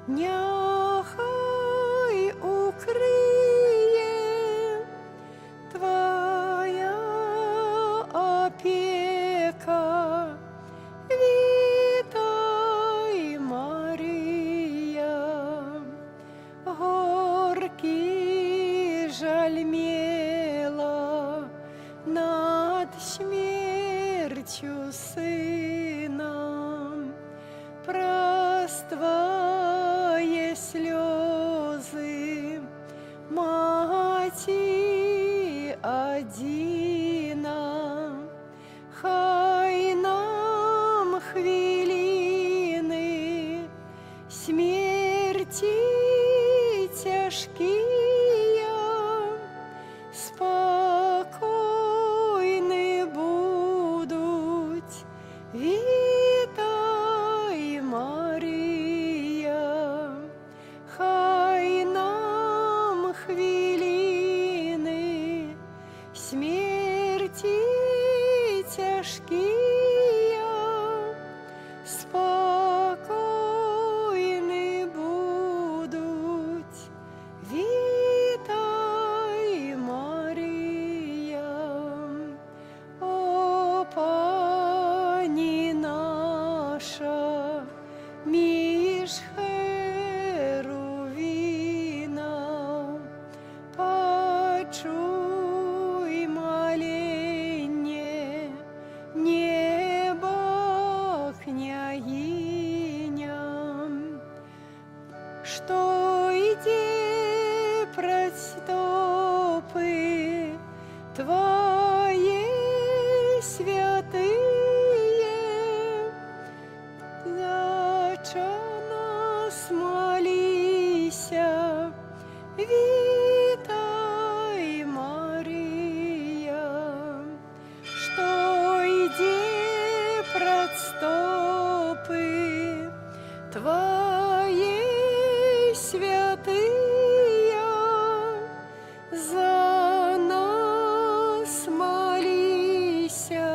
Няхай укрые Твоя опека. Витай, Мария, горький жаль мела над смертью сына, проствая слезы мати одина. Хай нам хвилины смерти тяжкие спокойны будут. Витай, Мария, хай нам хвилины смерти тяжкие спокойны будут. Витай, Мария, о Пані наша, між херувинов, почуй моленье неба княгиням, что иди проступы Твои святые, зача нас молися. Витай, Мария, что иди проступы Твои святые, за нас молися.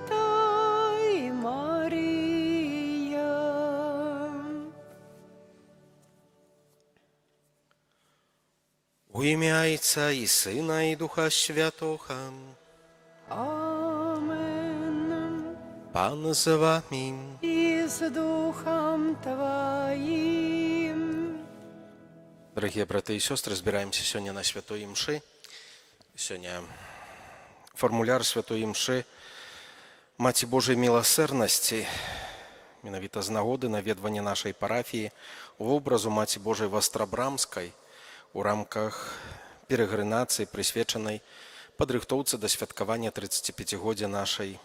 Витай, Мария. У ім'я Отця і Сина, і Духа Святого. Амен. Пан з вами. И с Духом Твоим. Дорогие браты и сестры, збираемся сегодня на Святой Мши. Сегодня формуляр Святой Мши Маці Божої милосердности, менавіта з нагоды наведвання нашай парафіі у вобразу Маці Божай Вастрабрамскай у рамках перагрынацыі, прысвечанай падрыхтоўцы да святкавання 35-годдзя нашай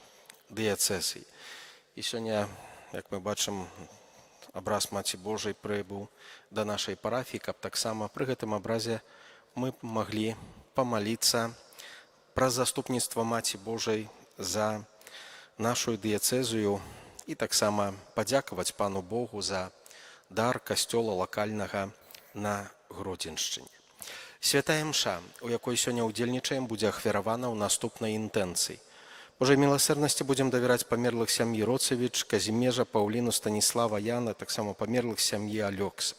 дыяцэзіі. І сёння, як мы бачым, абраз Маці Божай прыбыў да нашай парафіі, каб таксама пры гэтым абразе мы маглі памаліцца пра заступніцтва Маці Божай за нашу дыяцэзію і таксама падзякаваць Пану Богу за дар касцёла лакальнага на Гродзеншчыне. Святая мша, у якой сёння ўдзельнічаем, будзе ахвяравана ў наступнай інтэнцыі. Божай милосердности будем доверять померлых семьи Роцевич, Казимежа, Паулину, Станислава, Яна, таксама померлых семьи Алекса.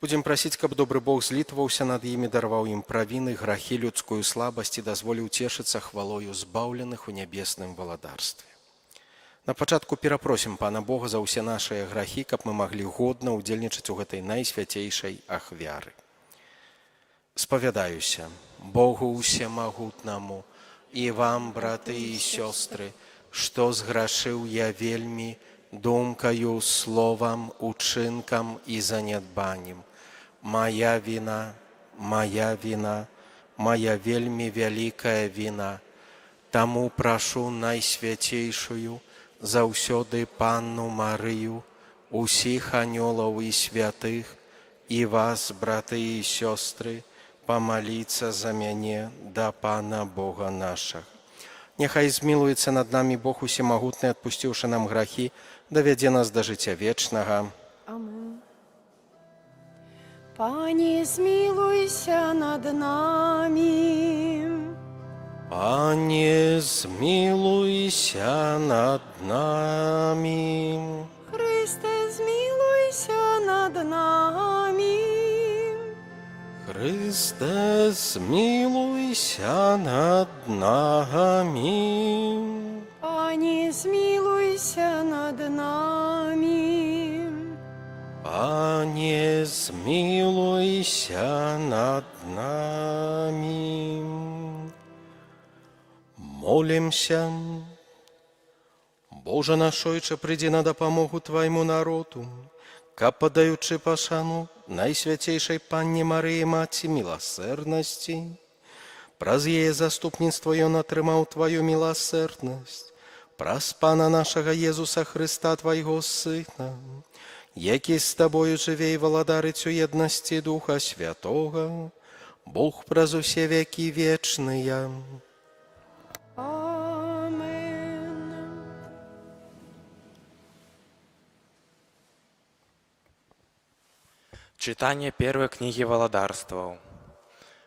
Будем просить, каб добрый Бог злитваўся над імі, дарваў ім правіны, грахі, людскую слабасць і дазволіў цешыцца хвалою збаўленых у нябесным валадарстве. На пачатку перапросім Пана Бога за ўсе нашыя грахі, каб мы маглі годна ўдзельнічаць у гэтай найсвяцейшай ахвяры. Спавядаюся Богу усемагутнаму, и вам, браты и сестры, что сгрешил я вельми думкою, словом, учинком и занедбанием. Моя вина, моя вельми великая вина. Тому прошу найсвятейшую, заўсёды Панну Марию, усіх анёлаў и святых, и вас, браты и сестры, помолиться за мяне да Пана Бога наших. Нехай змилуецца над нами Бог усемагутны, отпустивши нам грахи, доведе нас до життя вечного. Амин. Пане, змилуйся над нами. Пане, змилуйся над нами. Христе, Христе, змилуйся над нами. Христе, змилуйся над нами. Пане, змилуйся над нами. Пане, змилуйся над нами. Молимся. Боже наш Ойче, приди на допомогу Твоему народу, каб подаючи пашану Найсвятейшей Панне Марии, Маці милосердности, праз яе заступніцтво Ён атрымаў Твою милосердность, праз Пана нашага Езуса Христа, Твайго Сына, які з Тобою жыве і валадарыць у еднасці Духа Святога, Бог праз усе векі вечныя. Амен. Чытанне первай кнігі валадарстваў.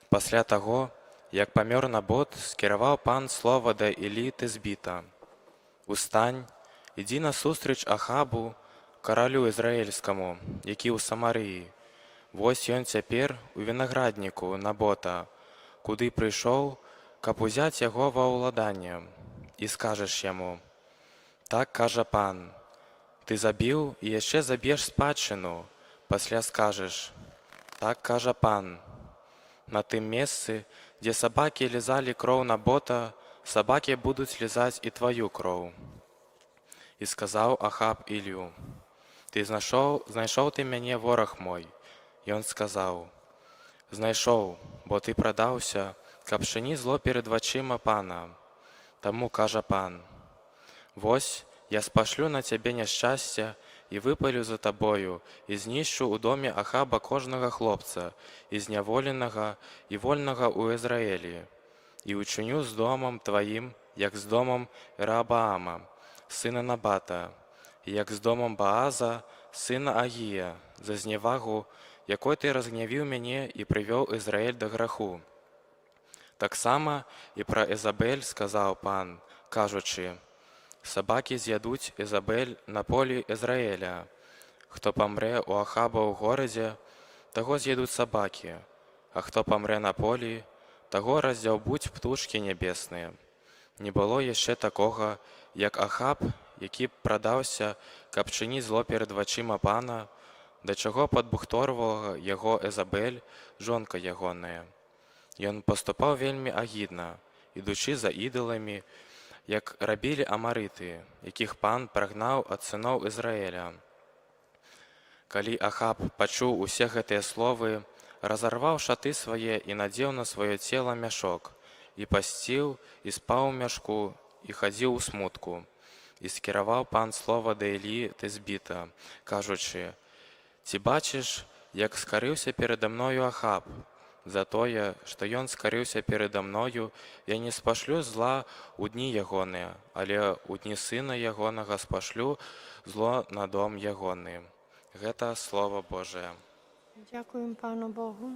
Пасля таго, як памёр Набот, скіраваў пан слова да Іллі Тызбіта: «Устань, ідзі насустрач Ахабу, каралю ізраільскаму, які ў Самарыі. Вось ён цяпер у вінаградніку Набота, куды прыйшоў, каб узяць яго ва ўладанне. І скажаш яму: так кажа пан, ты забіў і яшчэ заб'еш спадчыну. Пасля скажаш: так кажа пан, на тым месцы, дзе сабакі лізалі кроў Набота, сабакі будуць лізаць і тваю кроў». І сказаў Ахаб Іллю: знайшоў ты мяне, вораг мой. Ён сказаў: знайшоў, бо ты прадаўся, каб чыніць зло перад вачыма пана. Таму кажа пан: вось я спашлю на цябе няшчасце і выпалю за табою, і знішчу ў доме Ахаба кожнага хлопца, і зняволенага, і вольнага ў Ізраілі, і учыню з домам тваім, як з домам Єроабаама, сына Набата, і як з домам Бааза, сына Агія, за зневагу, якой ты разгнявіў мяне і прывёў Ізраіль да граху. Таксама і пра Езабель сказаў пан, кажучы: сабакі з'ядуць Езабель на полі Ізраіля. Хто памрэ ў Ахаба ў горадзе, таго з'ядуць сабакі, а хто памрэ на полі, таго раздзяўбуць птушкі нябесныя. Не было яшчэ такога, як Ахаб, які прадаўся, каб чыніць зло перад вачыма пана, да чаго падбухторвала яго Езабель, жонка ягоная. Ён паступаў вельмі агідна, ідучы за ідаламі, як рабілі амарыты, якіх пан прагнаў ад сыноў Ізраіля. Калі Ахаб пачуў усе гэтыя словы, разарваў шаты свае і надзеў на сваё цела мяшок, і пасціў, і спаў у мяшку, і хадзіў у смутку. І скіраваў пан слова да Іллі Тызбіта, кажучы: ці бачыш, як скарыўся перада мною Ахаб? За тое, што ён скарыўся перада мною, я не спашлю зла ў дні ягоныя, але ў дні сына ягонага спашлю зло на дом ягоны. Гэта Слово Божие. Дякуємо Пану Богу.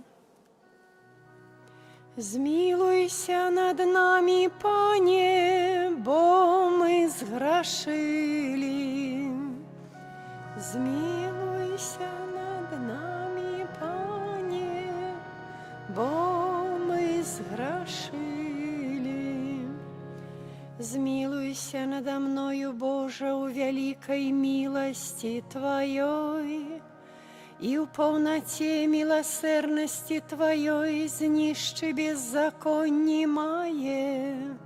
Змилуйся над нами, Пане, бо ми зграшили. Змилуйся над нами, Пане, бо ми зграшили. Змилуйся надо мною, Боже, у великой милости Твоей, и в полноте милосердности Твоей знищи беззаконие мое.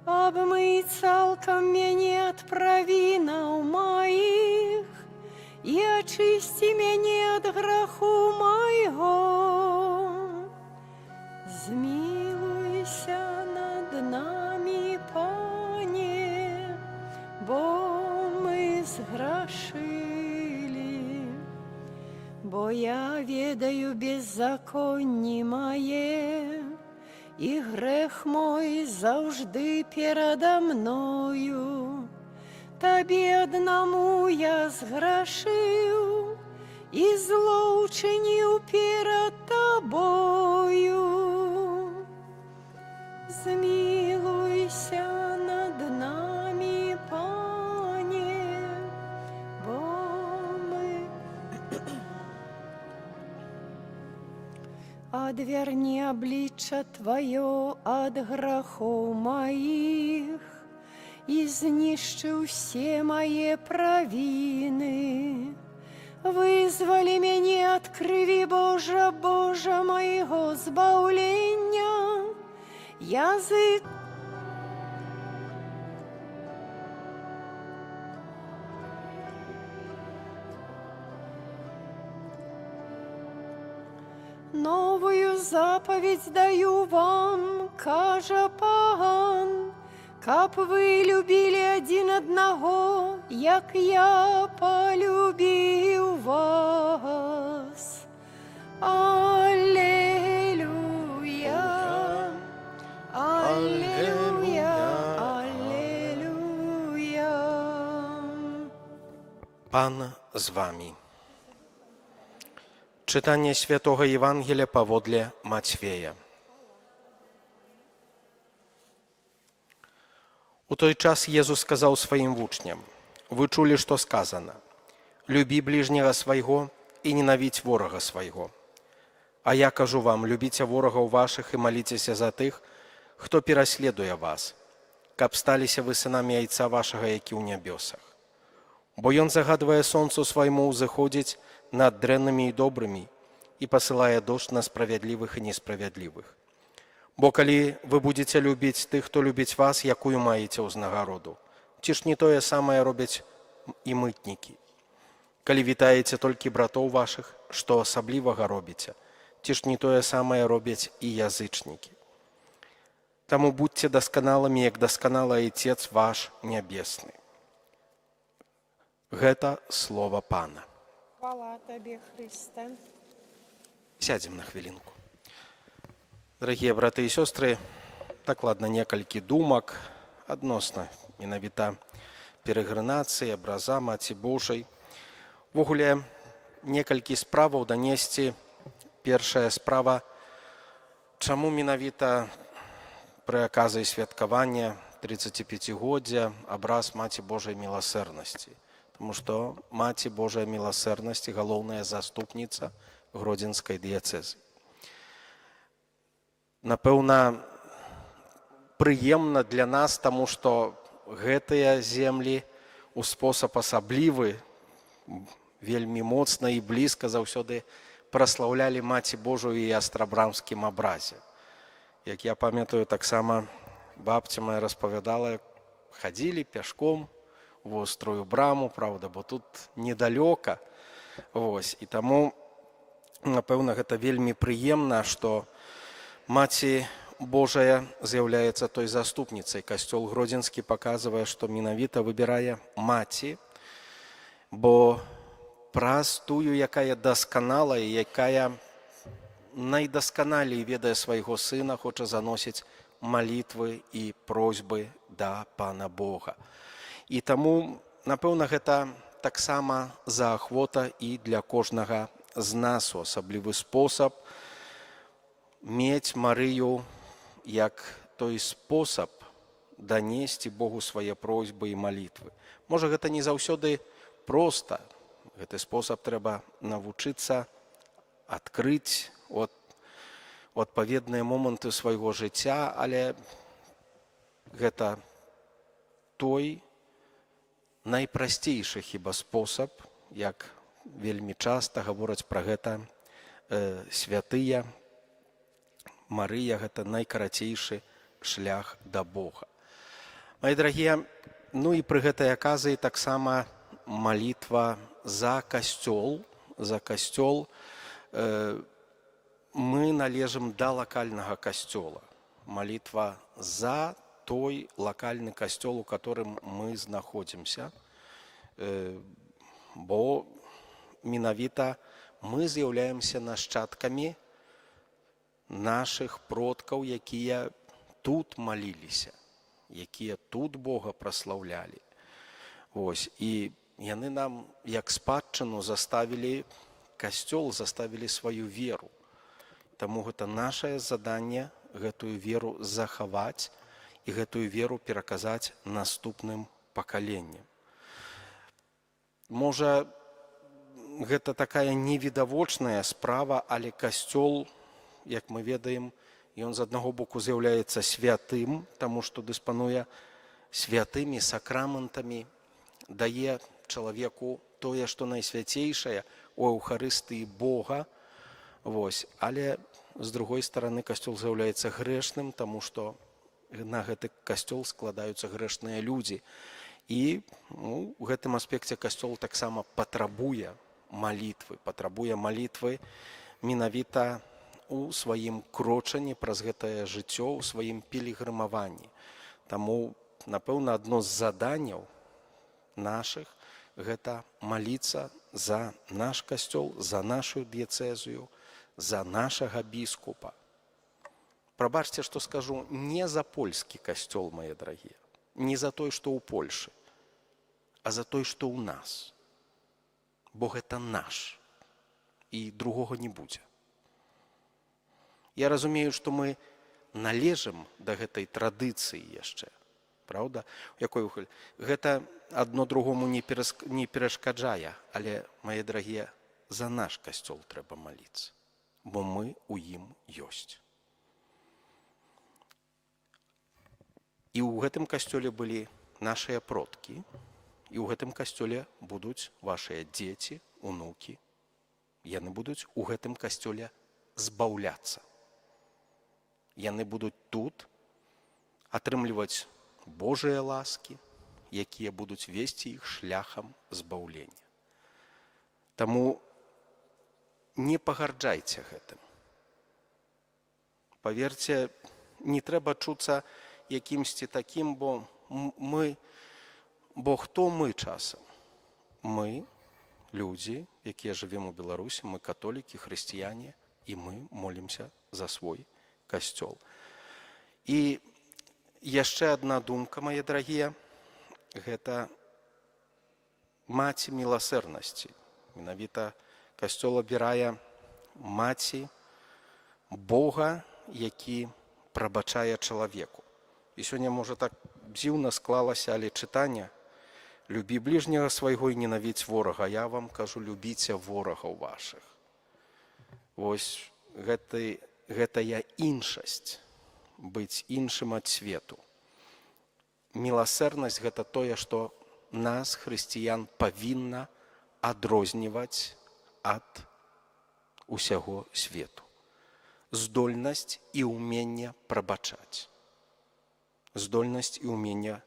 Обмый цалком меня от провинов моих и очисти меня от греху моего. Змилуйся над нами, Пане, бо мы сгрешили. Бо я ведаю беззаконие мое, и грех мой завжди передо мною. Тобі одному я зграшив, і зло учинив перед Тобою. Змилуйся над нами, Пане, бо адвярні аблічча Тваё ад грахоў маіх і знішчы ўсе мае правіны. Вызвалі мяне ад крыві, Божа, Божа майго збаўлення. Язык новую запаведь даю вам, кажа пан, каб вы любілі адзін аднаго, як я полюбіў вас. Аллилуйя, аллилуйя, аллилуйя. Пан з вами. Czytanie Świętego Ewangelia powodle Матвея. У той час Jezus сказал своим учням: «Вы чули, что сказано: люби ближнего своего и ненавидь ворога своего. А я кажу вам: любите ворогов ваших и молитесь за тых, кто переследує вас, каб сталися вы сынами Отца вашего, які у небесах. Бо ён загадывае солнцу своему заходить над дрэннымі і добрымі і посылае дождь на справядлівых і несправядлівых. Бо калі вы будете любіць тых, хто любіць вас, якую маеце ўзнагароду? Ці ж не тое самае робяць і мытнікі? Калі вітаеце толькі братоў вашых, што асаблівага робіце? Ці ж не тое самае робяць і язычнікі? Таму будьце дасканалымі, як дасканалы Отец ваш нябесны». Гэта слова Пана. Хвала Табе, Христе. Сядзем на хвілінку. Дарагія браты і сёстры, дакладна некалькі думак адносна менавіта перэгранацыі, абраза Маці Божай. Увогуле, некалькі справаў данесці. Першая справа, чаму менавіта пры аказы святкавання 35-годдзя абраз Маці Божай міласэрнасці. Тому што Маці Божая міласэрнасць – галоўная заступніца Гродзенскай дыяцэзы. Напэўна, прыемна для нас, таму што гэтыя землі у спосаб асаблівы, вельмі моцна і блізка заўсёды праслаўлялі Маці Божую і астравбрамскім абразе. Як я памятаю, таксама бабця моя распавядала, хадзілі пяшком в острую браму, правда, бо тут недалёка. І таму, напэўна, гэта вельмі прыемна, што Маці Божая з'яўляецца той заступніцай. Касцёл Гродзенскі паказвае, што менавіта выбірае маці, бо праз тую, якая дасканалая, якая найдасканалей ведае свайго сына, хоча заносіць малітвы і просьбы да Пана Бога. І таму, напэўна, гэта таксама заахвота і для кожнага з нас у асаблівы спосаб мець Марыю як той спосаб данесці Богу свае просьбы і малітвы. Можа, гэта не заўсёды проста. Гэты спосаб трэба навучыцца адкрыць у адпаведныя моманты свайго жыцця, але гэта той найпрасцейшы хіба спосаб, як вельмі часта гавораць пра гэта святыя. Марыя – гэта найкарацейшы шлях да Бога. Мае дарагія, ну і пры гэтай аказыі таксама малітва за касцёл. За касцёл мы належым да лакальнага касцёла. Малітва за той лакальны касцёл, у которым мы знаходзімся, бо менавіта мы з'яўляемся нашчадкамі нашых продкаў, якія тут маліліся, якія тут Бога праслаўлялі. І яны нам, як спадчыну, заставілі касцёл, заставілі сваю веру. Таму гэта нашае заданне гэтую веру захаваць і гэтую веру пераказаць наступным пакаленням. Можа, гэта такая невідавочная справа, але касцёл як мы ведаем, ён з аднаго боку з'яўляецца святым, таму што дыспануе святымі сакраментамі, дае чалавеку тое, што найсвяцейшае у Еўхарыстыі Бога. Але з другой стороны касцёл з'яўляецца грэшным, таму што на гэты касцёл складаюцца грэшныя людзі. І у гэтым аспекце касцёл таксама патрабуе малітвы менавіта у сваім крочанні праз гэтае жыццё, у сваім пілігрымаванні. Таму, напэўна, адно з заданняў нашых гэта маліцца за наш касцёл, за нашу дыяцэзію, за нашага біскупа. Прабачце, што скажу, не за польскі касцёл, мае дарагія, не за той, што ў Польшы, а за той, што ў нас. Бо гэта наш, і другога не будзе. Я разумею, што мы належым да гэтай традыцыі яшчэ, праўда? Гэта адно другому не перашкаджае, але, мае дарагія, за наш касцёл трэба маліцца, бо мы ў ім ёсць. І ў гэтым касцёле былі нашыя продкі, і ў гэтым касцёле будуць вашыя дзеці, унукі. Яны будуць у гэтым касцёле збаўляцца. Яны будуць тут атрымліваць Божыя ласкі, якія будуць весці іх шляхам збаўлення. Таму не пагарджайце гэтым. Паверце, не трэба чуцца якімсьці такім, бо хто мы часам? Мы людзі, якія жывем у Беларусі, мы католікі, хрысціяне, і мы молімся за свой касцёл. І яшчэ адна думка, мае дарагія, гэта маці міласэрнасці. Менавіта касцёл абірае маці Бога, які прабачае чалавеку. І сёння, можа, так дзіўна склалася, але чытанне «Любі ближнего свайго і ненавідзь ворага». Я вам кажу, любіце ворагаў вашых. Вось гэтая іншасць, быць іншым ад свету. Міласэрнасць – гэта тое, што нас, хрысціян, павінна адрозніваць ад усяго свету. Здольнасць і ўменне прабачаць. Здольнасць і ўменне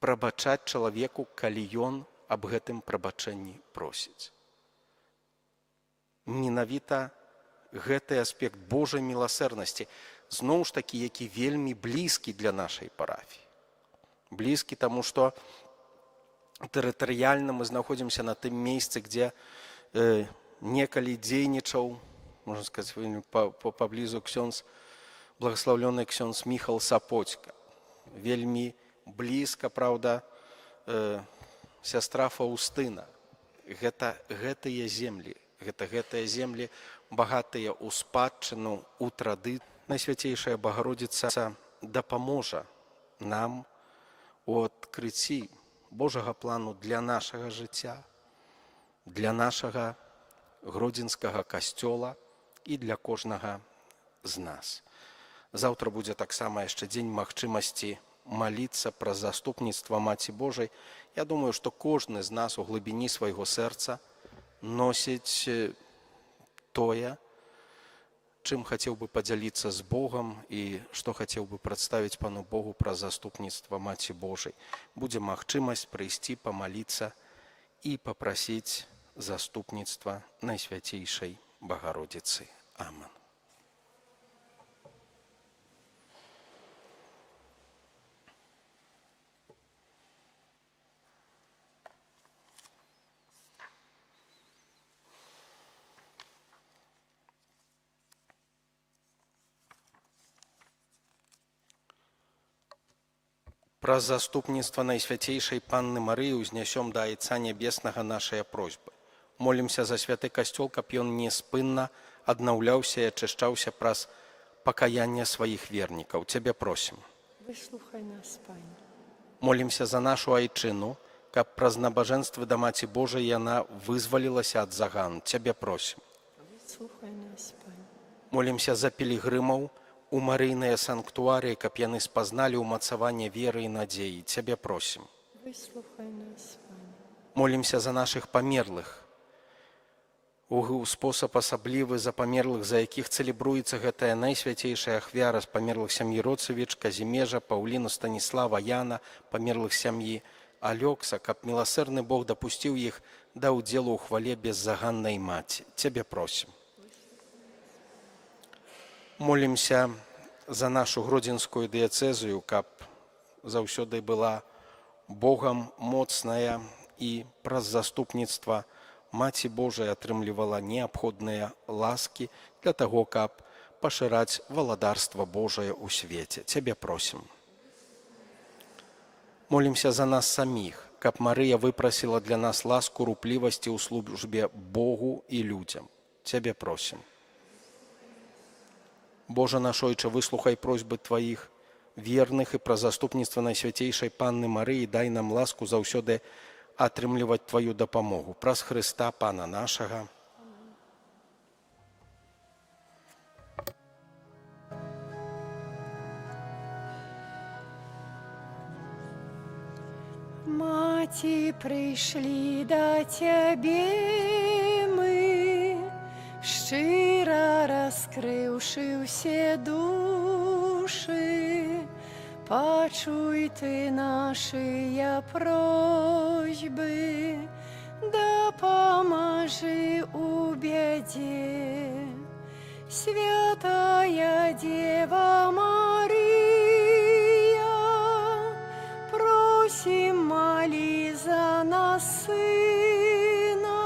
прабачаць чалавеку, калі ён аб гэтым прабачэнні просіць. Менавіта гэты аспект Божай міласэрнасці, зноў ж такі, які вельмі блізкі для нашай парафіі. Блізкі таму, што тэрытарыяльна мы знаходзімся на тым месцы, дзе некалі дзейнічаў, можна сказаць, паблізу благословленный ксёндз Міхал Сапоцька. Вельмі блізка, правда, сястра Фаўстына. Гэтыя землі багатыя ў спадчыну, у традыцыі. Найсвяцейшая Багародзіца дапаможа нам у адкрыцці Божага плану для нашага жыцця, для нашага гродзенскага касцёла і для кожнага з нас. Заўтра будзе таксама яшчэ дзень магчымасці маліцца пра заступніцтва Маці Божай. Я думаю, што кожны з нас у глыбіні свайго сэрца носіць тое, чым хацеў бы падзяліцца з Богам і што хацеў бы прадставіць Пану Богу пра заступніцтва Маці Божай. Будзе магчымасць прыйсці, памаліцца і папрасіць заступніцтва Найсвяцейшай Багародзіцы. Амен. Праз заступніцтва Найсвяцейшай Панны Марыі ўзнясём да Айца Нябеснага нашыя просьбы. Молімся за святы касцёл, каб ён неспынна аднаўляўся і ачышчаўся праз пакаянне сваіх вернікаў. Цябе просім. Выслухай нас, Пане. Молімся за нашу айчыну, каб праз набажэнствы да Маці Божай яна вызвалілася ад загану. Цябе просім. Выслухай нас, Пань. Молімся за пілігрымаў у марыйныя санктуарыі, каб яны спазналі ўмацаванне веры і надзеі. Цябе просім. Выслухай нас, Пань. Молімся за нашых памерлых. У спосаб асаблівы за памерлых, за якіх цэлебруецца гэтая найсвяцейшая ахвяра з памерлых сям'і Роцавіч, Казімежа, Паўліну, Станіслава, Яна, памерлых сям'і Алёкса, каб міласэрны Бог дапусціў іх да ўдзелу ў хвале беззаганнай маці. Цябе просім. Молімся за нашу гродзенскую дыяцэзію, каб заўсёды была Богам моцная і праз заступніцтва Маці Божая атрымлівала неабходныя ласкі для таго, каб пашыраць валадарства Божае ў свеце. Цябе просім. Молімся за нас саміх, каб Марыя выпрасіла для нас ласку руплівасці ў службе Богу і людзям. Цябе просім. Божа наш Ойча, выслухай просьбы Тваіх верных і праз заступніцтва Найсвяцейшай Панны Марыі дай нам ласку заўсёды атрымліваць Тваю дапамогу. Праз Хрыста, Пана нашага. Маці, прыйшлі да Цябе мы, шчыра раскрыўшы ўсе душы, пачуй Ты нашыя просьбы, дапамажы ў бядзе. Святая Дева Марыя, просім, малі за нас Сына,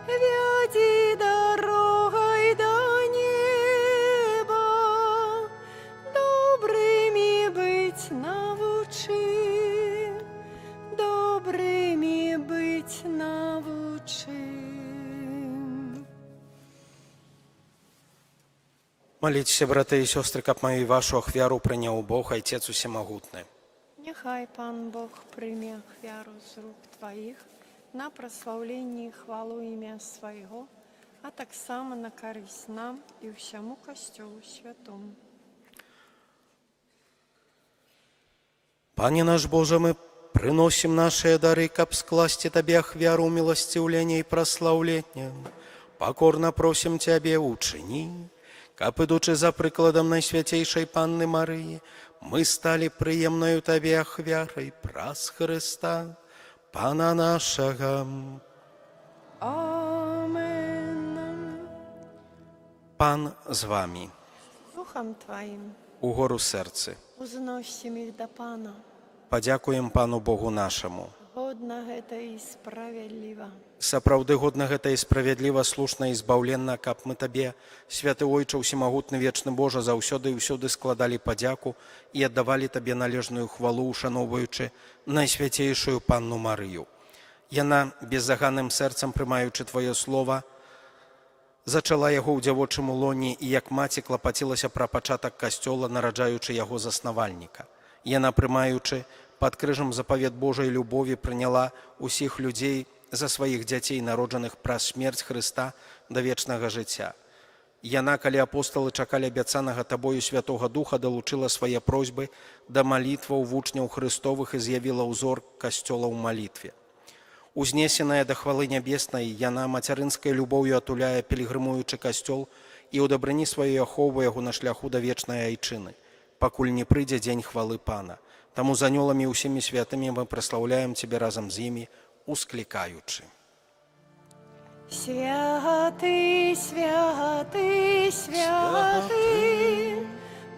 вядзі дарогай да неба, добрымі быць навучы, добрымі быць навучы. Маліцеся, браты і сёстры, каб маю і вашу ахвяру прыняў Бог, Айцец усемагутны. Няхай Пан Бог прыме ахвяру з рук Тваіх на праслаўленне і хвалу імя Свайго, а таксама на карысць нам і ўсяму Касцёлу святому. Пане наш Божа, мы прыносім нашыя дары, каб скласці Табе ахвяру міласціўлення і праслаўлення. Пакорна просім Цябе, учыні, каб, ідучы за прыкладам Найсвяцейшай Панны Марыі, мы сталі прыемнаю Табе ахвярай праз Хрыста, Пана нашага. Амен. Пан з вамі. Духам Тваім Угору сэрцы. узносім іх да Пана. Падзякуем Пану Богу нашаму. Годна гэта і справядліва. Сапраўды годна гэта і справядліва, слушна і збаўленна, каб мы Табе, святы Ойча, усемагутны вечны Божа, заўсёды і ўсюды складалі падзяку і аддавалі Табе належную хвалу, ушаноўваючы Найсвяцейшую Панну Марыю. Яна, беззаганным сэрцам прымаючы Твоё слова, зачала яго ў дзявочым лоне і як маці клапацілася пра пачатак касцёла, нараджаючы яго заснавальніка. Яна, прымаючы пад крыжам запавет Божай любові, прыняла ўсіх людзей за сваіх дзяцей, народжаных праз смерць Хрыста да вечнага жыцця. Яна, калі апосталы чакалі абяцанага Табою Святога Духа, далучыла свае просьбы да малітваў вучняў Хрыстовых і з'явіла ўзор касцёла ў малітве. Узнесеная да хвалы нябеснай, яна мацярынскай любоўю атуляе пілігрымуючы касцёл і ў дабрыні сваёй ахоўвае яго на шляху да вечнай айчыны, пакуль не прыйдзе дзень хвалы Пана. Таму з анёламі і ўсімі святымі мы праслаўляем Цябе разам з імі, усклікаючы. Святы, святы, святы,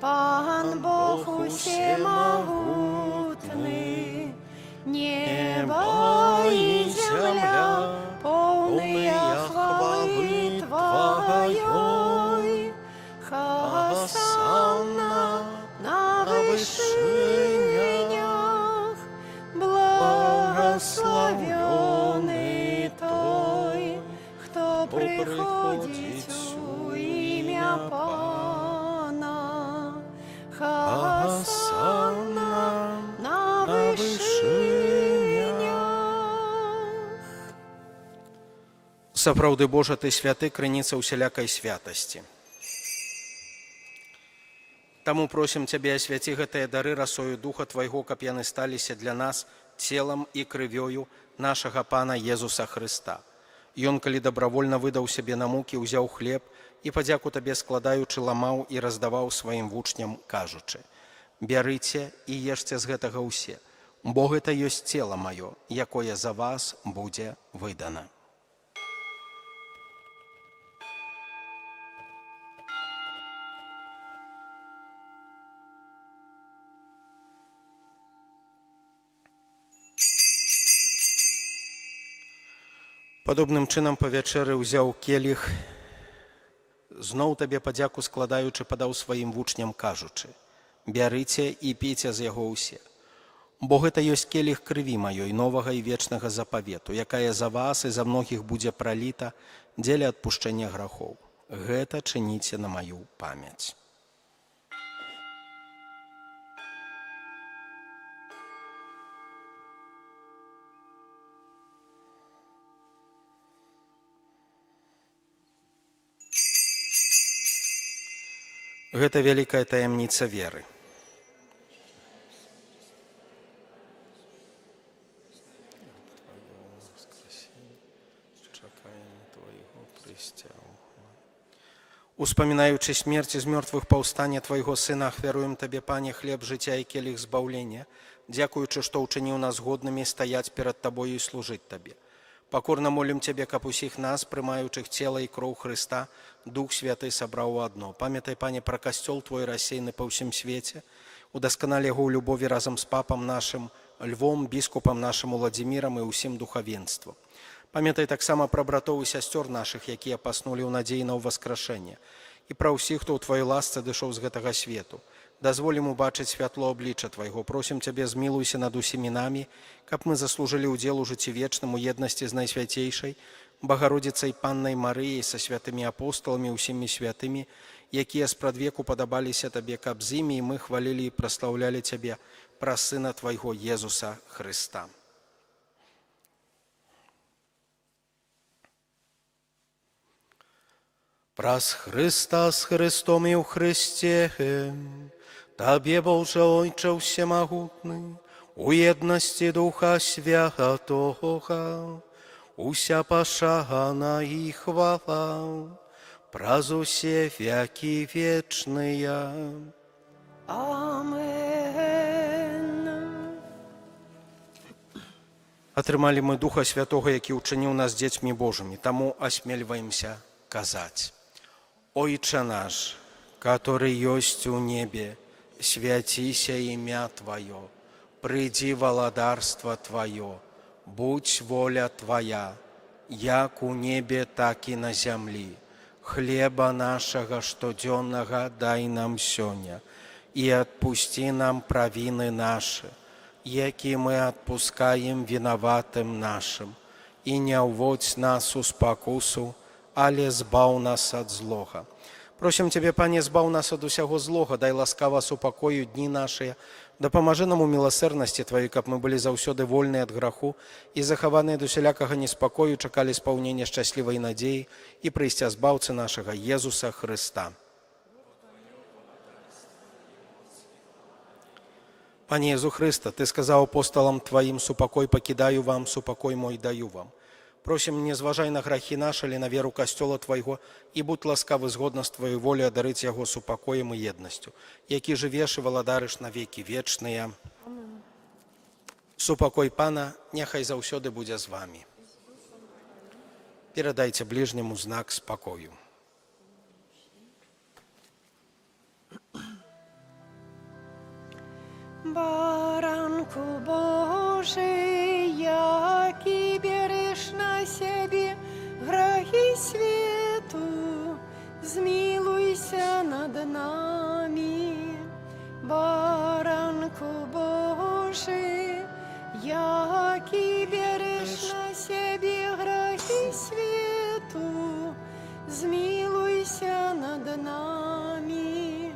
Пан Бог усемагутны, неба і зямля поўныя хвалы Тваёй. Хасана на вышынях, благословёны той, хто приходить у ім'я Пана. Хасана на вишинях. Сапраўды Божа, Ты святы, крыніца ўсялякай святасці. Таму просім Цябе, асвяці гэтыя дары расою Духа Твайго, каб яны сталіся для нас целам і крывёю нашага Пана Езуса Хрыста. Ён, калі дабравольна выдаў сябе на мукі, узяў хлеб і, падзяку Табе складаючы, ламаў і раздаваў сваім вучням, кажучы: «Бярыце і ешце з гэтага ўсе, бо гэта ёсць цела маё, якое за вас будзе выдана». Падобным чынам па вячэры ўзяў келіх, зноў Табе падзяку складаючы, падаў сваім вучням, кажучы: «Бярыце і піце з яго ўсе, бо гэта ёсць келіх крыві маёй, новага і вечнага запавету, якая за вас і за многіх будзе праліта дзеля адпушчэння грахоў. Гэта чыніце на маю памяць». Гэта вялікая таямніца веры. Успамінаючы смерць з мёртвых паўстання Твайго Сына, ахвяруем Табе, Пане, хлеб жыцця і келіх збаўлення, дзякуючы, што ўчыніў нас годнымі стаяць перад Табою і служыць Табе. Пакорна молім Цябе, каб усіх нас, прымаючых цела і кроў Хрыста, Дух Святы сабраў у адно. Памятай, Пане, пра касцёл Твой рассеяны па ўсім свеце, удасканалі яго ў любові разам з папам нашым Львом, біскупам нашым Уладзімірам і ўсім духавенствам. Памятай таксама пра братоў і сясцёр нашых, якія паснулі ў надзеі на ўваскрашэнне, і пра ўсіх, хто ў Тваёй ласцы адышоў з гэтага свету. Дазволім убачыць святло аблічча Твайго. Просім Цябе, змілуйся над усімі намі, каб мы заслужылі ўдзел у жыцці вечным у еднасці з Найсвяцейшай Багародзіцай Паннай Марыяй, са святымі апосталамі, усімі святымі, якія спрадвеку падабаліся Табе, каб з імі і мы хвалілі і праслаўлялі Цябе праз Сына Твайго Езуса Хрыста. Праз Хрыста з Христом і ў Христе, Табе, Боже Ойче всемогутний, у єдності Духа Святого, уся пошана і хвала, праз усе веки вечные. Амен. Атрымалі мы Духа Святого, які ўчыніў нас дзецьмі Божымі, таму асмельваемся казаць: «Ойче наш, который есть у небе, святися имя Твое, приди владарство Твое, будь воля Твоя, як у небе, так и на земли. Хлеба нашего штоденного дай нам сёння, и отпусти нам провины наши, яки мы отпускаем виноватым нашим, и не уводь нас у спокусу, але збаў нас ад злога». Просім Цябе, Пане, збаў нас ад усяго злога, дай ласкава супакою дні нашыя, дапамажы нам у міласэрнасці Тваёй, каб мы былі заўсёды вольныя ад граху і захаваныя ад усялякага неспакою, чакалі спаўнення шчаслівай надзеі і прыйсця збаўцы нашага Езуса Хрыста. Пане Езу Хрыста, Ты сказаў апосталам Тваім: «Супакой пакідаю вам, супакой мой даю вам». Просім, не зважай на грахі нашы, але на веру касцёла Твайго, і будь ласкавы згодна з Тваёй волі адарыць яго супакоем і еднасцю, які жывеш і валадарыш на векі вечныя. Супакой Пана няхай заўсёды будзе з вамі. Перадайце бліжняму знак спакою. Баранку Божий, який береш на себе грехи свету, змилуйся над нами. Баранку Божий, який береш на себе грехи свету, змилуйся над нами.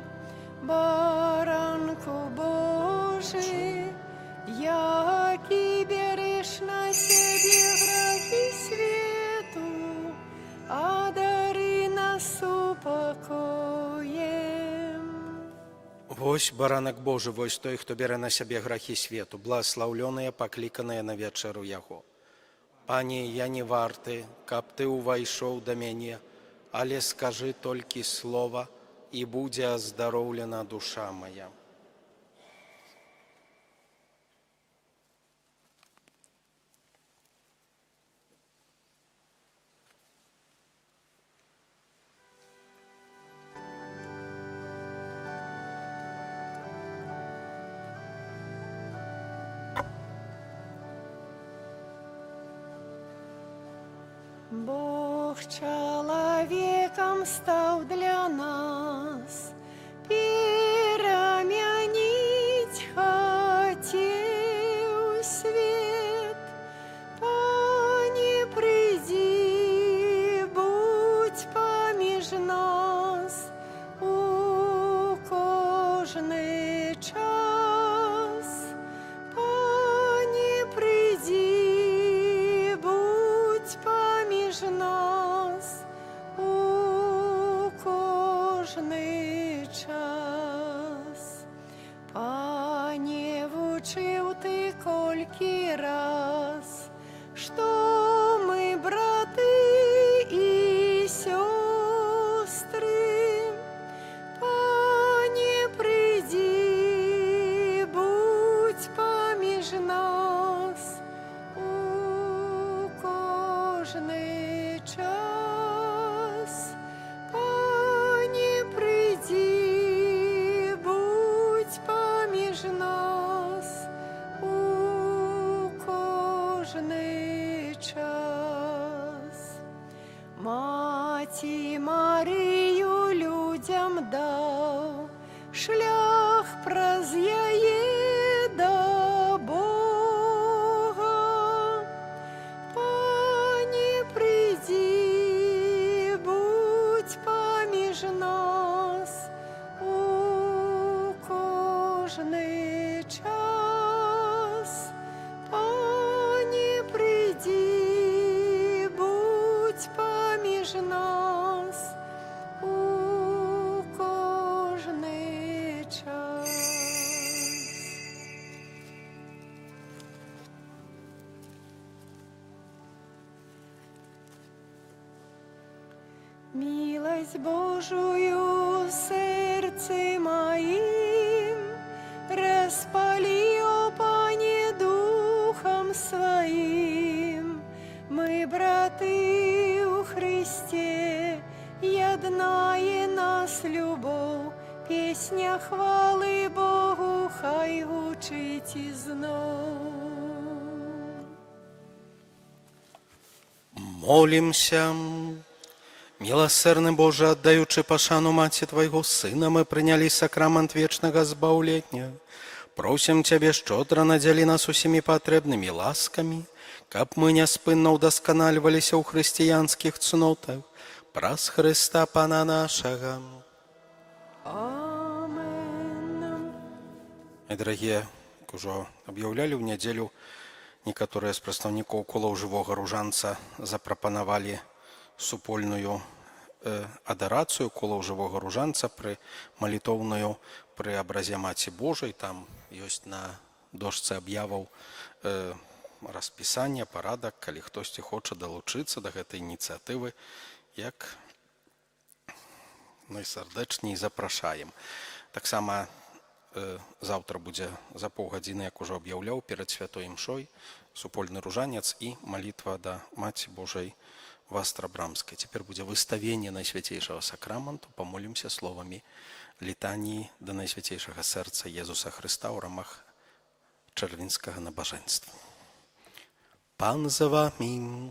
Баранку Божий, який береш на Вось баранак Божы, вось той, хто бярэ на сябе грахі свету, благаслаўлёныя, пакліканыя на вечару яго. Пане, я не варты, каб ты ўвайшоў да мяне, але скажы толькі слова, і будзе аздароўлена душа моя. Бог человеком стал для нас, переменить хотел свет. Пане, приди, будь помеж нас у кожный час. Пане, приди, будь помеж нас у кожний час. Пане, вучив ти кольки раз, що ми, брати і сестри. Пане, приди, будь поміж нас у кожний час. Пане, приди, будь поміж нас у кожний час. Маті Марію людям дав, шлях праз яє до Бога. Пане, приди, будь поміж нас у кожний час. Пане, приди, будь поміж нас у кожний час. Милость Божию в сердце моим распали, о Пане, духом своим. Мы, браты у Христе, єднає нас любов, пісня хвали Богу хай гучить і знов. Молимся. Милосердный Боже, отдаючи пашану Маці Твайго Сына, мы приняли сакрамент вечного збаўлення. Просим Тебе, щодро надзялі нас усімі патрэбнымі ласкамі, каб мы няспынна ўдасканальваліся ў хрысціянскіх цнотах, праз Хрыста Пана нашага. Амен. Дарагія, як ужо аб'яўлялі ў нядзелю, некаторыя з прадстаўнікоў колаў жывога ружанца запрапанавалі супольную адарацыю колаў жывога ружанца пры малітоўную пры абразе Маці Божай. Там ёсць на дошцы аб'яваў распісання, парадак, калі хтосьці хоча далучыцца да гэтай ініцыятывы, як найсардэчней запрашаем. Таксама заўтра будзе за паўгадзіны, як ужо аб'яўляў, перад святой імшой супольны ружанец і малітва да Маці Божай в Астрабрамскай. Цяпер будзе выставенне Найсвяцейшага сакраменту. Памолімся словамі літаніі да Найсвяцейшага сэрца Езуса Хрыста ў рамах чэрвеньскага набажэнства. Пан за вамі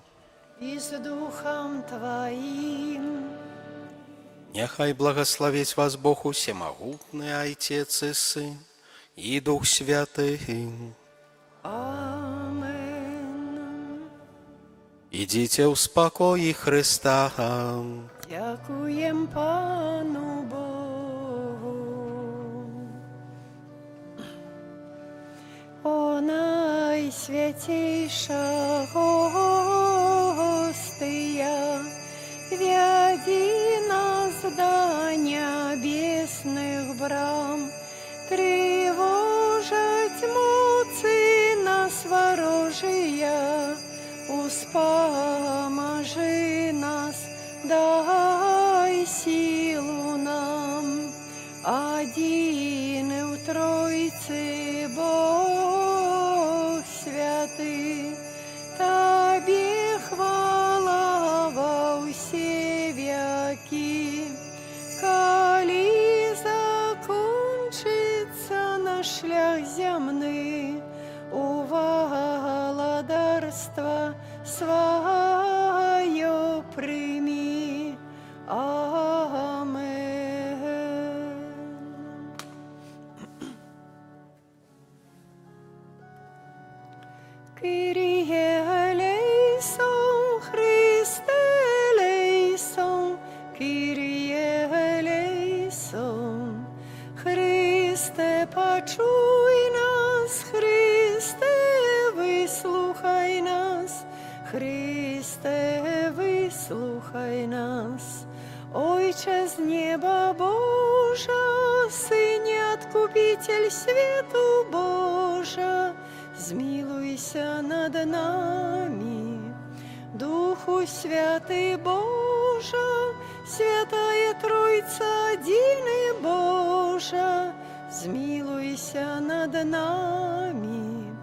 І з духом Твоим. Няхай благословить вас Бог усемогутный, Отец и Сын, и Дух Святый. Амен. Идите в спокое Христа. Дякуєм Пану Богу. О Найсвятейша Гостия, веди нас до небесных брам, споможи нас, дай силу нам. Один и в Тройце Бог святый, Тебе хвала во все веки. Коли закончится наш шлях земный, у владарства свое прими. Амен. Kyrie eleison, Christe eleison, Kyrie eleison. Христе, почуй нас, Христе, выслухай нас, Христе, выслухай нас. Отче з неба Божа, Сыне Откупитель свету Божа, змилуйся над нами. Духу Святый Божа, Святая Троица, единый Божа, змилуйся над нами.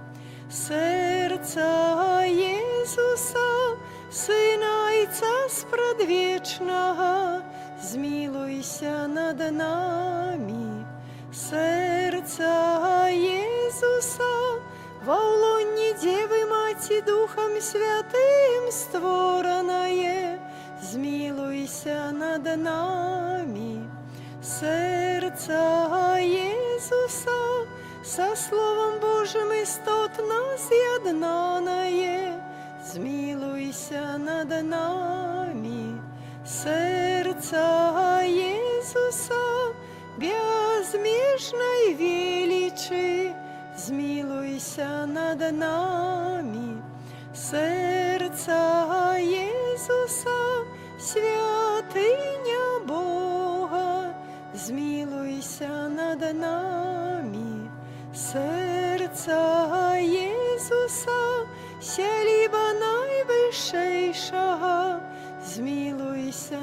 Серця Єсуса, Сина Отца спредвічного, змилуйся над нами. Серця Єсуса, во лоні Деви Маті Духом Святим створеное, змилуйся над нами. Серця Єсуса, со Словом Божьим істотно з'єднаное, змилуйся над нами. Серця Єсуса, безмежной величи, змилуйся над нами. Серця Єсуса, святыня Бога, змилуйся над нами. Серця Єсуса, сяліба найвищейшого, змилуйся.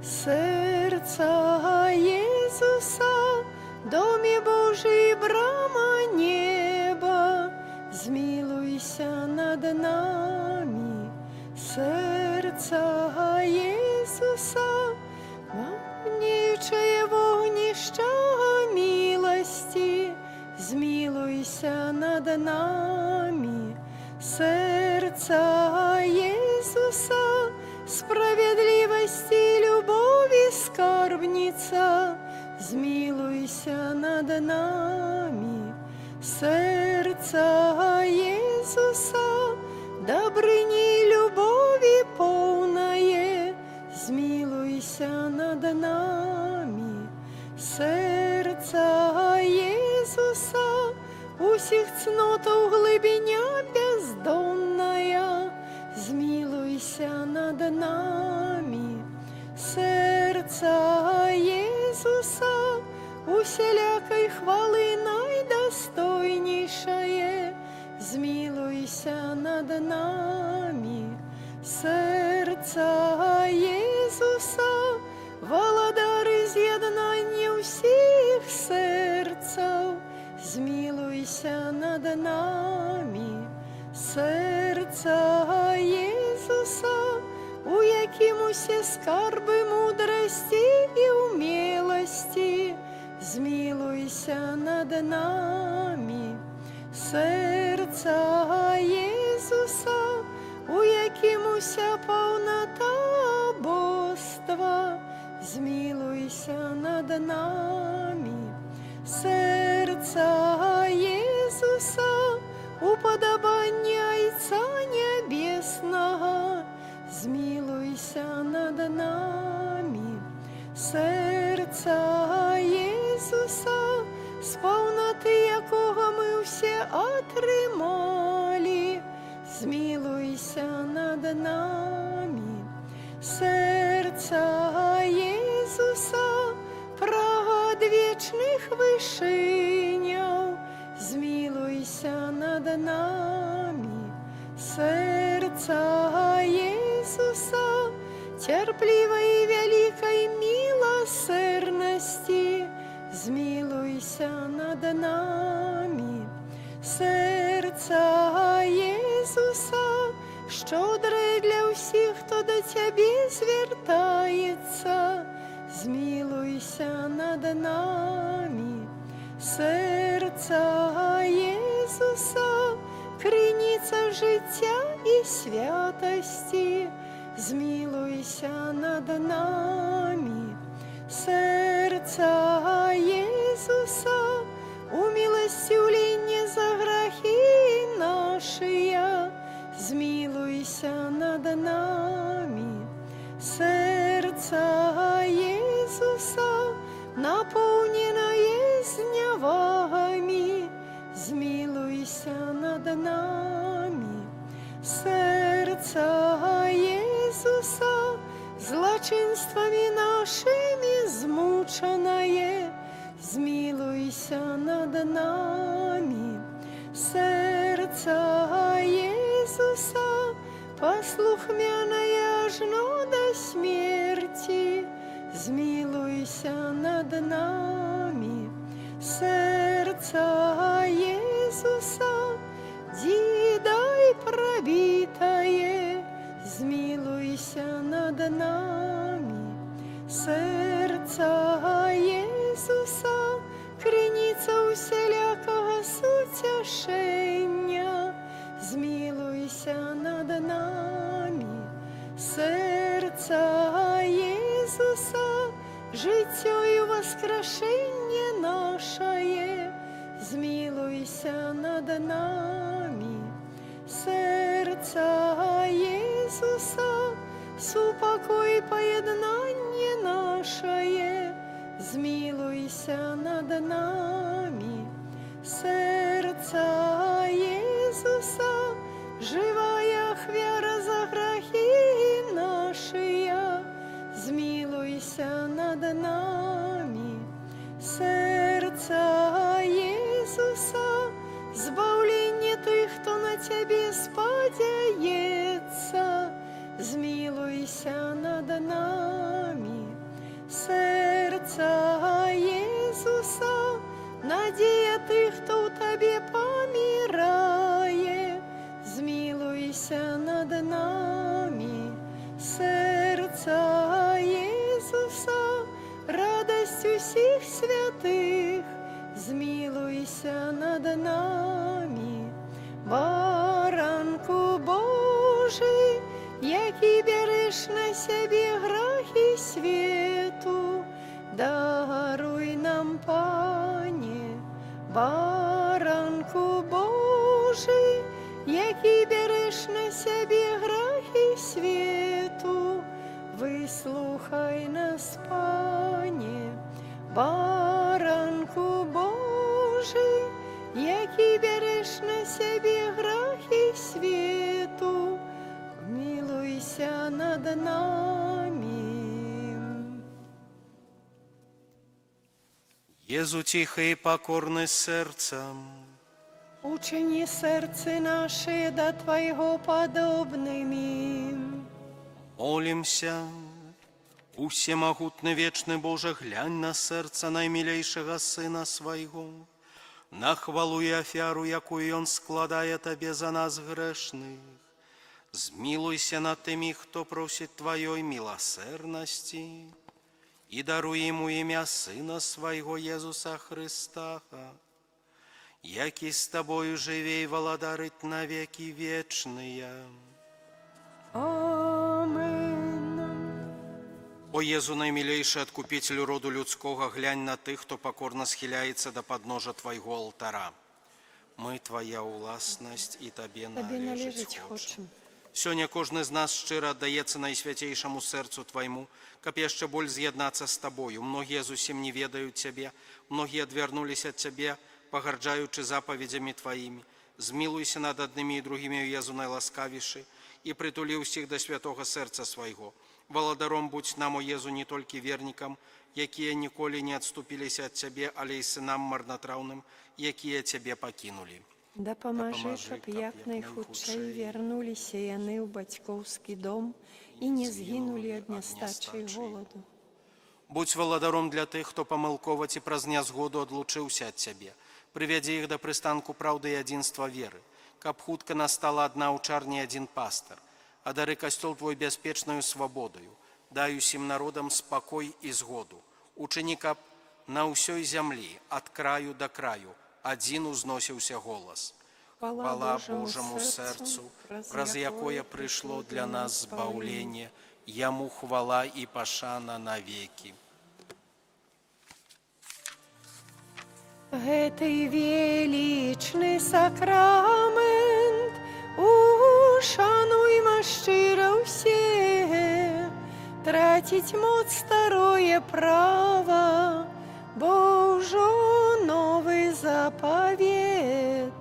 Серця Єсуса, домі Божий, брама неба, змилуйся над нами. Серця Єсуса, вогнюче вогнище милости, змилуйся над нами. Серця Єсуса, справедливости, любови скарбница, змилуйся над нами. Серця Єсуса, добрині, любові повное, змилуйся над нами. Серця Єсуса, усіх цнотов глибиня бездонная, змилуйся над нами. Серця Єсуса, усілякої хвали найдостойнішає, змилуйся над нами. Серця Єсуса, володари з'єднання всіх серців, змилуйся над нами. Серця Єсуса, у яким усі скарби мудрості і умілості, змилуйся над нами. Серця Єсуса, у яким уся повнота божства, змилуйся над нами. Серця Єсуса, уподобання Отця Небесного, змилуйся над нами. Серця Єсуса, з повноти якого ми всі отримали, змилуйся над нами. Серця Єсуса, прагод вічних вишиняв, змилуйся над нами. серця Єсуса, терпливої великої милосердності, змилуйся над нами. Серця Єсуса, щодре для всіх, хто до Тебе звертається, змилуйся над нами. Серця Єсуса, криниця життя і святості, змилуйся над нами. Серця Єсуса, умилостивлення за грехи наші, змилуйся над нами. Серця Єсуса, наповнене зневагами, змилуйся над нами. Серця Єсуса, злочинствами нашими змучене, змилуйся над нами. Серця Єсуса, послухмяное жно до смерти, змилуйся над нами. Серця Єсуса, дідой пробитое, змилуйся над нами. Серця Єсуса, криниця усілякого сутішення, змилуйся над нами. Серця Єсуса, життя і воскрешення наше, змилуйся над нами. Серця Єсуса, супокой поєднання наше, змилуйся над нами. Серця Єсуса, живая хвяра за грехи наші, змилуйся над нами. Серця Єсуса, збавлення тих, хто на Тебе сподяється, змилуйся над нами. Серця Єсуса, надія тих, хто у Тебе помирає, змилуйся над нами. Серця Єсуса, радость усіх святих, змилуйся над нами. Баранку Божий, який береш на себе грехи світу, даруй нам, Пане. Баранку Божий, який береш на себе грехи світу, вислухай нас, Пане. Баранку Божий, який береш на себе грехи світу, милуйся над нами. Єзу тихий і покорний серцем, Учини сердце наше до Твоего подобными. молимся. Усемогутный вечный Боже, глянь на сердце наймилейшего Сына Своего, на хвалу и офяру, якую Он складає Тебе за нас грешных. Змилуйся над теми, кто просит Твоей милосердности, и даруй Ему имя Сына Своего Иисуса Христа, яки с Тобою живей володарить навеки вечные. Амин. О Єзу, наймилейший откупитель роду людского, глянь на тих, хто покорно схиляється до подножа Твоего алтара. Ми Твоя уласність і Тобі належить хочем. Сьогодні кожен з нас щиро віддається найсвятейшому серцю Твоєму, каб ще боль з'єднатися з Тобою. Многие зусім не ведають Тебе, многие отвернулись от Тебе, погарджаючи заповедями Твоими. Змилуйся над одними и другими, Єзу найласкавіши, и притули усіх до святого серця Своего. Володаром будь нам, о Єзу, не тільки верникам, які ніколи не отступились от Тебе, але й синам марнотравним, які Тебе покинули. Дапамажы, каб як найхутчэй вярнуліся яны ў бацькоўскі дом і не згінулі ад нястачы і голаду. Будь валадаром для тых, хто памылкова ці праз нязгоду адлучыўся ад цябе. Прывядзі іх да прыстанку праўды і адзінства веры, каб хутка настала адна аўчарня і адзін пастар. Адары касцёл твой бяспечнаю свабодаю, дай усім народам спакой і згоду. Учыні, каб на ўсёй зямлі, ад краю да краю, адзін узносіўся голас. Хвала Божаму сэрцу, праз якое прыйшло для нас збаўленне, яму хвала і пашана навекі. Гэты велічны сакрамент ушануйма шчыра ўсе, траціць моц старое права, бо ўжо новы запавет,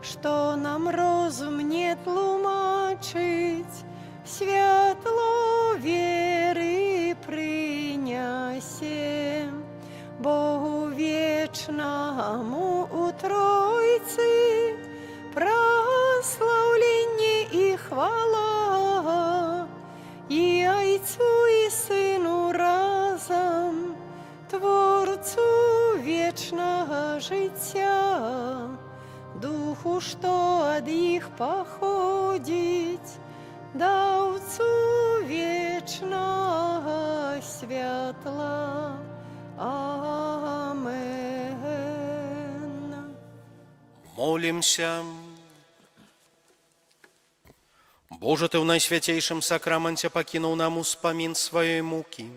што нам розум не тлумачыць, святло веры прынясе. Богу вечнаму у Тройцы праслаўленне і хвала, і Айцу і Сыну разам, Творцу вечнага жыцця, Духу, што ад іх паходзіць, даўцу вечнага святла. Амен. Молимся. Боже, Ты в найсвятейшем сакраменте покинул нам успомин своей муки.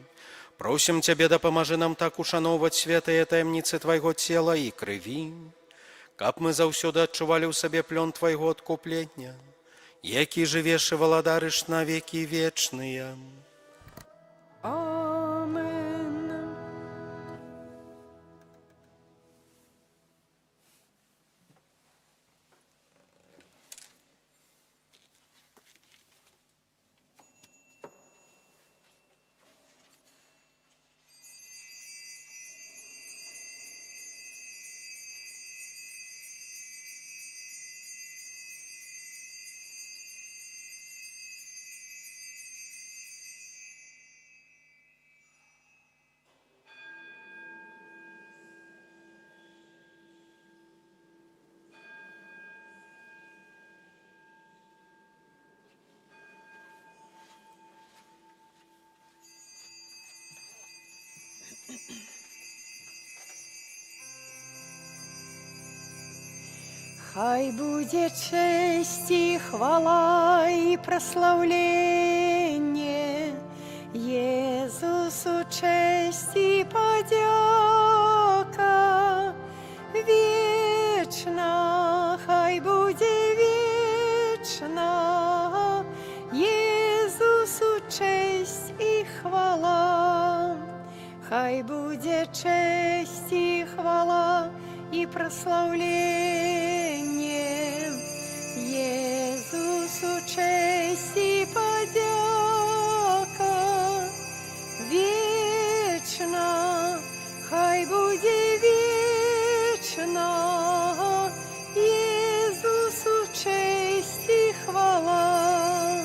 Просим Тебе, допоможи нам так ушановать святые таемницы Твоего тела и крови, каб мы заўсёды адчували ў сабе плён Твоего откуплення, які жывеш і валадарыш на веки вечныя. Хай буде честь і хвала і прославлення Єсусу, честь і подяка вічна, хай буде вічна Єсусу, честь і хвала, хай буде честь і хвала і прославление Иисусу, честь и подяка вечно, хай будет вечно Иисусу, честь и хвала,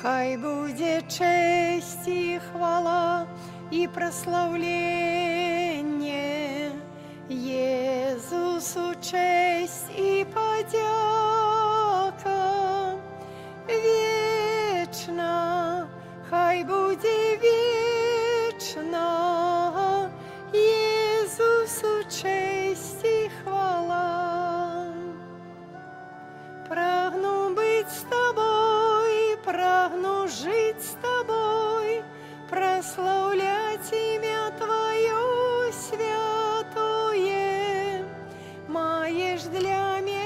хай будет честь и хвала и прославление Иисусу, честь и подяка вечно, хай буде вечно Иисусу, честь и хвала. Прагну быть с тобой, прагну жить с тобой, прославлять имя Твое святое. Маєш для меня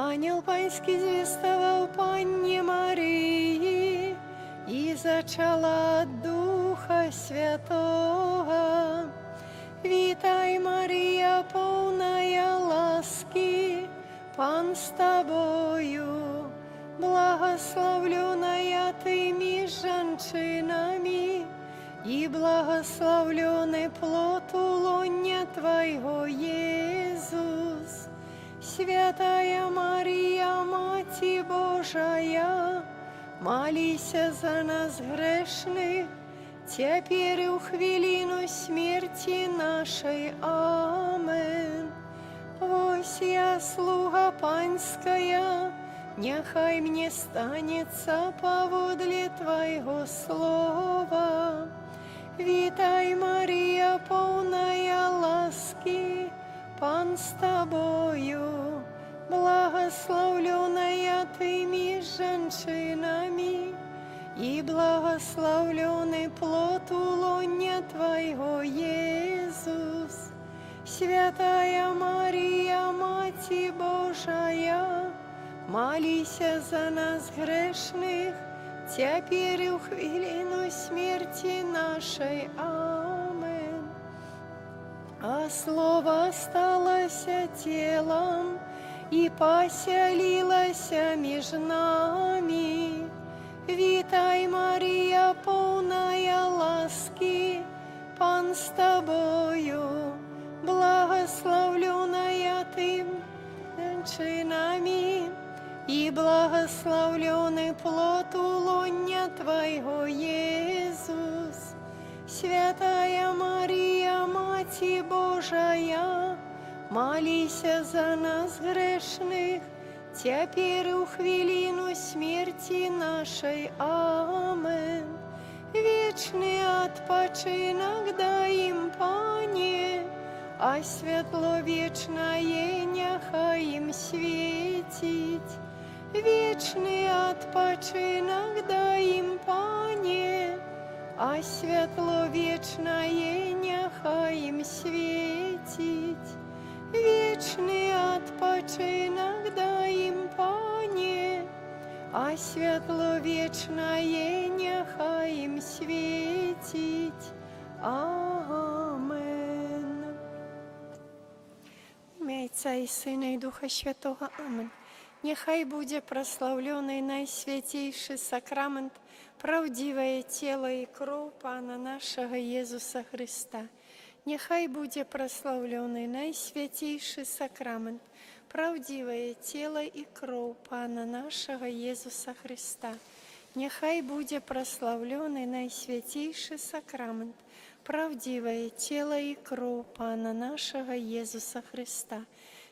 Ангел панський звістував Панні Марії, і зачала от Духа Святого. Вітай, Марія, повная ласки, Пан з тобою, благословленная ты між женщинами, и благословленный плод улонья Твоего, Иисус. Святая Мария, Мати Божия, молися за нас грешных, теперь и у хвилину смерти нашей. Амен. Вось я, слуга Панская, нехай мне станется поводле Твоего слова. Вітай, Марія, повная ласки, Пан з тобою, благословленная ты між женщинами, и благословленный плод улонья Твоего, Иисус. Святая Мария, Мати Божия, молися за нас грешных, теперь и в хвилину смерти нашей. Амен. А Слово сталося телом и поселилось между нами. Вітай, Марія, повная ласки, Пан з тобою, благословленная ты женщинами, и благословленный плод улонья Твоего, Иисус. Святая Мария, Мати Божия, молися за нас грешных, теперь у хвилину смерти нашей. Амен. Вечный отпочинок дай им, Пане, а світло вечное нехай им светить. Вечный отпочинок дай им, Пане, а світло вечное нехай им светить. Вечный отпочинок дай им, Пане, а світло вечное нехай им светить. Амен. Ім'я Отця і Сина і Духа Святого. Амен. Нехай буде прославлений найсвятейший сакрамент, правдивое тело и кров Пана нашего Иисуса Христа. Нехай буде прославлений найсвятейший сакрамент, правдивое тело и кров Пана нашего Иисуса Христа. Нехай буде прославлений найсвятейший сакрамент, правдивое тело и кров Пана нашего Иисуса Христа.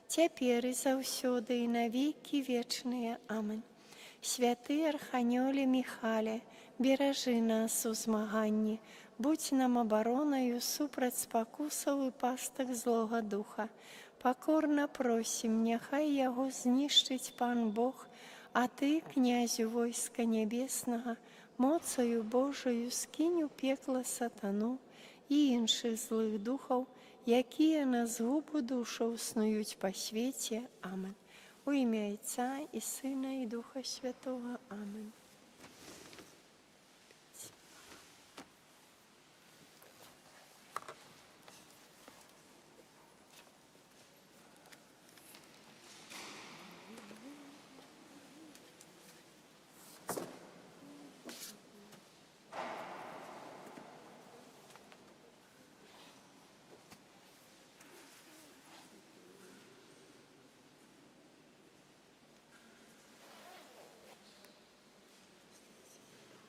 Теперь и завсёды и навеки вечные. Амен. Святий Арханьоле Михале, бережи нас у змаганні, будь нам обороною супроть спокусов і пасток злого духа. Покорно просим, нехай його знищить Пан Бог, а ти, князю войска небесного, моцею Божою скинь у пекло сатану і інших злих духов, які на згубу душу снують по світі. Амен. У ім'я Отця і Сина і Духа Святого. Амен.